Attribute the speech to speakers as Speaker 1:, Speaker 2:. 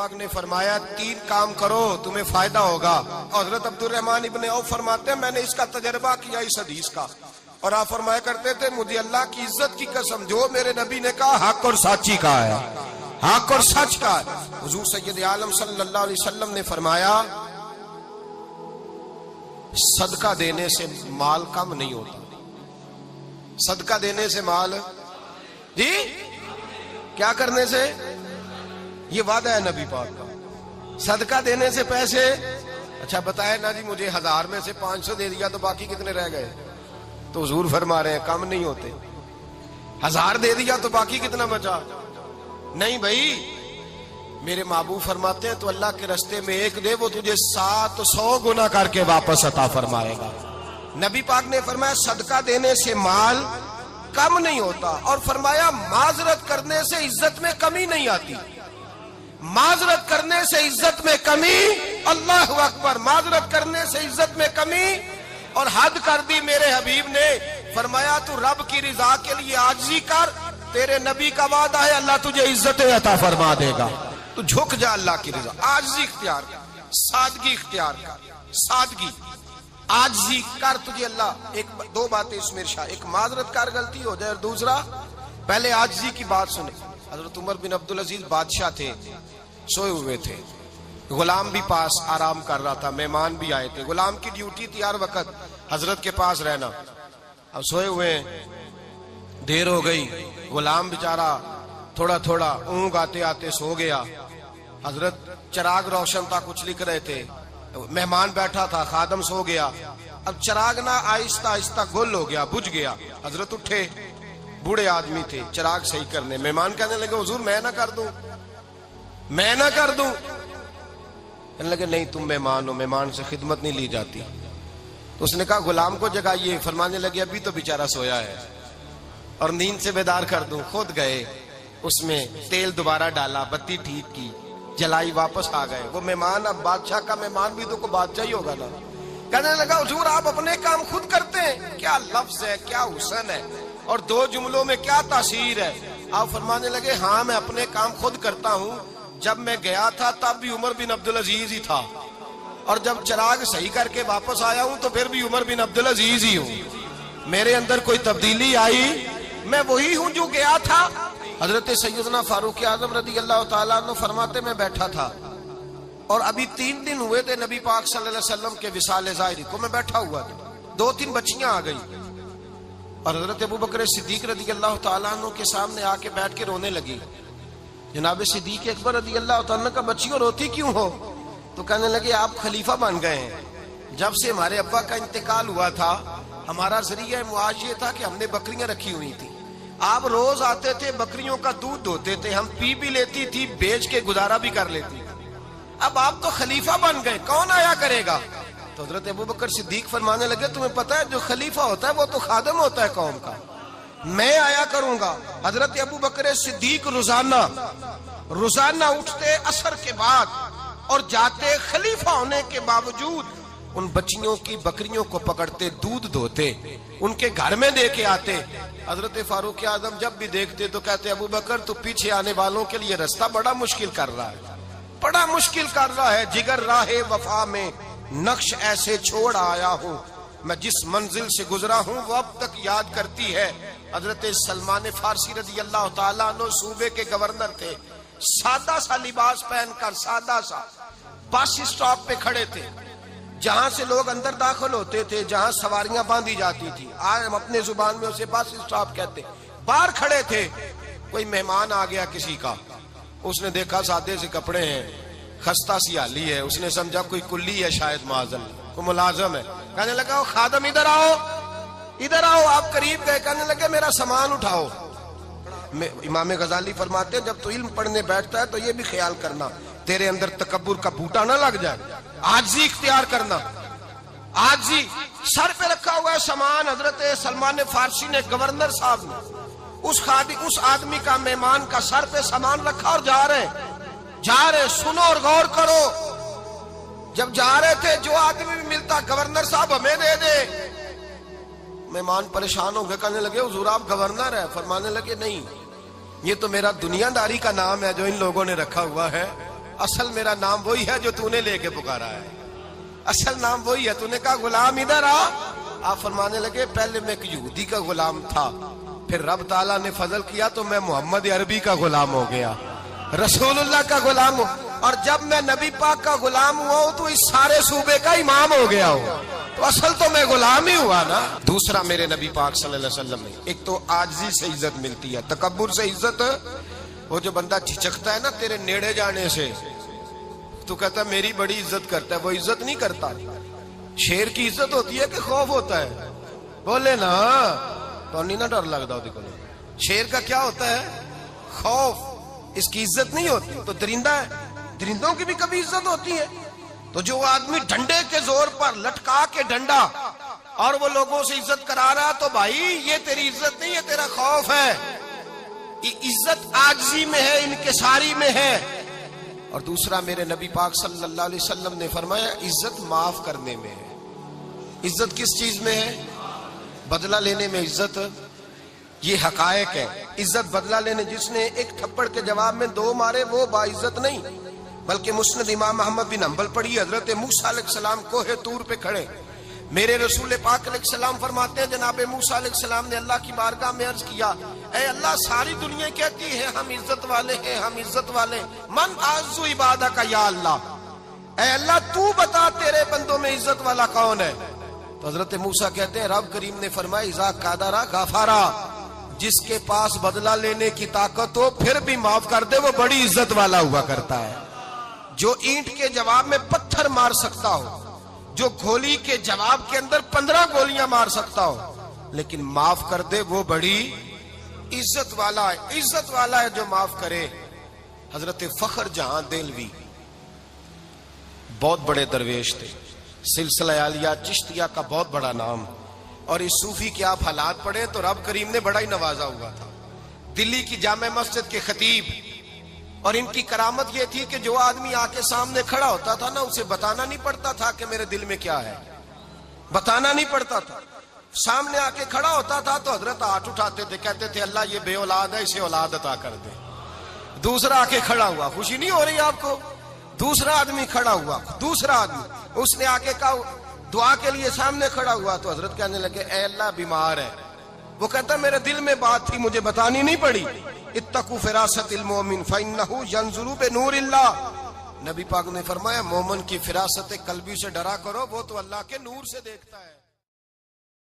Speaker 1: पाक ने फरमाया 3 काम करो तुम्हें फायदा होगा। हजरत अब्दुल रहमान इब्ने औफ फरमाते हैं मैंने इसका तजर्बा किया इस हदीस का, और आप फरमाया करते थे मुझे अल्लाह की इज्जत की कसम जो मेरे नबी ने कहा हक और साची का है, हक और सच का है। हुजूर सैयद आलम सल्लल्लाहु अलैहि वसल्लम ने फरमाया सदका देने से माल कम नहीं होता। सदका देने से माल जी क्या करने से, ये वादा है नबी पाक का। सदका देने से पैसे, अच्छा बताए ना जी मुझे 1000 में से 500 दे दिया तो बाकी कितने रह गए, तो हुजूर फरमा रहे हैं कम नहीं होते। 1000 दे दिया तो बाकी कितना बचा, नहीं भाई मेरे महबूब फरमाते हैं तो अल्लाह के रास्ते में एक दे वो तुझे 700 गुना करके वापस अता फरमाएगा। नबी पाक ने फरमाया सदका देने से माल कम नहीं होता, और फरमाया माजरत करने से इज्जत में कमी नहीं आती। माजरत करने से इज्जत में कमी, अल्लाह अकबर, माजरत करने से इज्जत में कमी। और हद कर दी मेरे हबीब ने, फरमाया तू रब की रिजा के लिए आजिज़ी कर, तेरे नबी का वादा है अल्लाह तुझे इज्जत अता फरमा देगा। तू झुक जा अल्लाह की रिजा, आजिज़ी इख्तियार कर, सादगी इख्तियार कर, सादगी आजिज़ी कर, तुझे अल्लाह। एक 2 बातें इसमें इरशाद, एक माजरत कर गलती हो जाए, और दूसरा पहले आजिज़ी की बात सुने। हजरत उमर बिन अब्दुल अजीज बादशाह थे, सोए हुए थे, गुलाम भी पास आराम कर रहा था, मेहमान भी आए थे। गुलाम की ड्यूटी थी हर वक्त हजरत के पास रहना। अब सोए हुए देर हो गई, गुलाम बेचारा थोड़ा थोड़ा ऊँग आते आते सो गया। हजरत चिराग रोशन था, कुछ लिख रहे थे, मेहमान बैठा था, खादम सो गया। अब चिराग ना आहिस्ता आहिस्ता गुल हो गया, बुझ गया। हजरत उठे, बूढ़े आदमी थे, चिराग सही करने। मेहमान कहने लगे हुजूर मैं ना कर दूं, मैं ना कर दूं। कहने लगे नहीं तुम मेहमान हो, मेहमान से खिदमत नहीं ली जाती। तो उसने कहा गुलाम को जगाइए। फरमाने लगे अभी तो बेचारा सोया है और नींद से बेदार कर दूं। खुद गए, उसमें तेल दोबारा डाला, बत्ती ठीक की, जलाई, वापस आ गए। वो मेहमान, अब बादशाह का मेहमान भी तो को बादशाह ही होगा ना। कहने लगा हुजूर आप अपने काम खुद करते हैं, क्या लफ्ज है, क्या हुस्न है, और 2 जुमलों में क्या तासीर है। आप फरमाने लगे हाँ मैं अपने काम खुद करता हूँ। जब मैं गया था तब भी उमर बिन अब्दुल अजीज ही था, और जब चिराग सही करके वापस आया हूँ तो फिर भी उमर बिन अब्दुल अजीज ही हूँ। मेरे अंदर कोई तब्दीली आई, मैं वही हूँ जो गया था। हजरत सैयदना फारूक आजम रदी अल्लाह ताला अन्हु फरमाते मैं बैठा था, और अभी 3 दिन हुए थे नबी पाक सल्लल्लाहु अलैहि वसल्लम के विसाल ज़ाहिरी को। मैं बैठा हुआ था, 2-3 बच्चियां आ गई, और हजरत अबू बकर सिद्दीक रदी अल्लाह ताला अन्हु के सामने आके बैठ के रोने लगी। जनाब सिद्दीक अकबर रदी अल्लाह ताला अन्हु का बच्चियों रोती क्यों हो? तो कहने लगे आप खलीफा बन गए हैं। जब से हमारे अब्बा का इंतकाल हुआ था हमारा जरिया मुआश ये था कि हमने बकरियां रखी हुई थी, आप रोज आते थे, बकरियों का दूध धोते थे, हम पी भी लेती थी, बेच के गुजारा भी कर लेती। अब आप तो खलीफा बन गए, कौन आया करेगा? तो हजरत अबू बकर सिद्दीक फरमाने लगे तुम्हें पता है जो खलीफा होता है वो तो खादम होता है कौम का, मैं आया करूंगा। हजरत अबू बकर सिद्दीक रोजाना उठते असर के बाद और जाते, खलीफा होने के बावजूद उन बच्चियों की बकरियों को पकड़ते, दूध धोते, उनके घर में दे के आते। हजरत फारूक आजम जब भी देखते तो कहते अबू बकर तू पीछे आने वालों के लिए रास्ता बड़ा मुश्किल कर रहा है, बड़ा मुश्किल कर रहा है। जिगर राहे वफा में नक्श ऐसे छोड़ आया हूँ, मैं जिस मंजिल से गुजरा हूँ वो अब तक याद करती है। हजरत सलमान फारसी रजी अल्लाह ताला अन्हु सूबे के गवर्नर थे, सादा सा लिबास पहनकर, सादा सा, बस स्टॉप पे खड़े थे, जहां से लोग अंदर दाखिल होते थे, जहां सवारियां बांधी जाती थी, आज हम अपने जुबान में उसे बस स्टॉप कहते। बाहर खड़े थे, कोई मेहमान आ गया किसी का, उसने देखा सादे से कपड़े हैं, खस्ता सी हाली है, उसने समझा कोई कुल्ली है, शायद माजल कोई मुलाजम है। कहने लगा खादम इधर आओ, इधर आओ। आप करीब गए, कहने लगे मेरा सामान उठाओ। इमाम गजाली फरमाते जब तू इल्म पढ़ने बैठता है तो ये भी ख्याल करना तेरे अंदर तकब्बुर का बूटा ना लग जाए, आजी इख्तियार करना, आजी। सर पे रखा हुआ है सामान, हजरत सलमान फारसी ने, गवर्नर साहब ने, उस आदमी का, मेहमान का सर पे सामान रखा और जा रहे। सुनो और गौर करो, जब जा रहे थे जो आदमी भी मिलता गवर्नर साहब हमें दे दे। मेहमान परेशान हो गए, कहने लगे हुजूर आप गवर्नर है? फरमाने लगे नहीं, ये तो मेरा दुनियादारी का नाम है जो इन लोगों ने रखा हुआ है, असल मेरा नाम वही है जो तूने लेके पुकारा है, असल नाम वही है। तूने कहा गुलाम इधर आ। आप फरमाने लगे पहले मैं एक यहूदी का गुलाम था, फिर रब ताला ने फजल किया तो मैं मोहम्मद अरबी का गुलाम हो गया, रसूलुल्लाह का गुलाम हूं, और जब मैं नबी पाक का गुलाम हुआ हूं तो इस सारे सूबे का इमाम हो गया हूं, तो असल तो मैं गुलाम ही हुआ ना। दूसरा मेरे नबी पाक सल्लल्लाहु अलैहि वसल्लम में एक तो आजिज़ी से इज्जत मिलती है, तकब्बुर से इज्जत, वो जो बंदा झिझकता है ना तेरे नेड़े जाने से, तू कहता है मेरी बड़ी इज्जत करता है, वो इज्जत नहीं करता। शेर की इज्जत होती है कि खौफ होता है? बोले ना, तो नहीं ना डर लगता देखो। शेर का क्या होता है? खौफ, इसकी इज्जत नहीं होती। तो दरिंदा है, दरिंदों की भी कभी इज्जत होती है? तो जो आदमी डंडे के जोर पर लटका के डंडा और वो लोगों से इज्जत करा रहा, तो भाई ये तेरी इज्जत नहीं है, तेरा खौफ है। इज्जत आजिज़ी में है, इनकिसारी में है। और दूसरा मेरे नबी पाक सल्लल्लाहु अलैहि वसल्लम ने फरमाया इज्जत माफ करने में है। इज्जत किस चीज में है? बदला लेने में इज्जत, ये हकायक है। इज्जत बदला लेने, जिसने एक थप्पड़ के जवाब में 2 मारे वो बाइज्जत नहीं, बल्कि मुस्नद इमाम अहमद बिन हंबल पढ़ी, हजरत मूसा अलैहिस्सलाम कोहे तूर पे खड़े, मेरे रसूल पाक अलैहिस्सलाम फरमाते हैं जनाब मूसा अलैहिस्सलाम ने अल्लाह की बारगाह में अर्ज किया, ऐ अल्लाह सारी दुनिया कहती है हम इज्जत वाले हैं, हम इज्जत वाले, मन आज़्ज़ु इबादा का या अल्लाह, ऐ अल्लाह तू बता तेरे बंदों में इज्जत वाला कौन है? तो हजरत मूसा कहते हैं रब करीम ने फरमाया इज़ा कादरा गाफारा, जिसके पास बदला लेने की ताकत हो फिर भी माफ कर दे वो बड़ी इज्जत वाला हुआ करता है। जो ईंट के जवाब में पत्थर मार सकता हो, जो गोली के जवाब के अंदर 15 गोलियां मार सकता हो, लेकिन माफ कर दे वो बड़ी इज्जत वाला है। इज्जत वाला है जो माफ करे। हजरत फखर जहां देलवी बहुत बड़े दरवेश थे, सिलसिला आलिया चिश्तिया का बहुत बड़ा नाम, और इस सूफी के आप हालात पढ़े तो रब करीम ने बड़ा ही नवाजा हुआ था। दिल्ली की जामे मस्जिद के खतीब, और इनकी करामत यह थी कि जो आदमी आके सामने खड़ा होता था ना, उसे बताना नहीं पड़ता था कि मेरे दिल में क्या है, बताना नहीं पड़ता था। सामने आके खड़ा होता था तो हजरत हाथ उठाते थे, कहते थे अल्लाह ये बे औलाद है, इसे औलाद अता कर दे। दूसरा आके खड़ा हुआ, खुशी नहीं हो रही आपको? दूसरा आदमी खड़ा हुआ, दूसरा आदमी, उसने आके कहा दुआ के लिए सामने खड़ा हुआ, तो हजरत कहने लगे ऐ अल्लाह बीमार है। वो कहता मेरे दिल में बात थी, मुझे बतानी नहीं पड़ी। इत्तकू फिरासतिल मोमिन फइन्नहु यंजुरु बिनूरिल्लाह, नबी पाक ने फरमाया मोमिन की फिरासत कल्बी से डरा करो, वो तो अल्लाह के नूर से देखता है।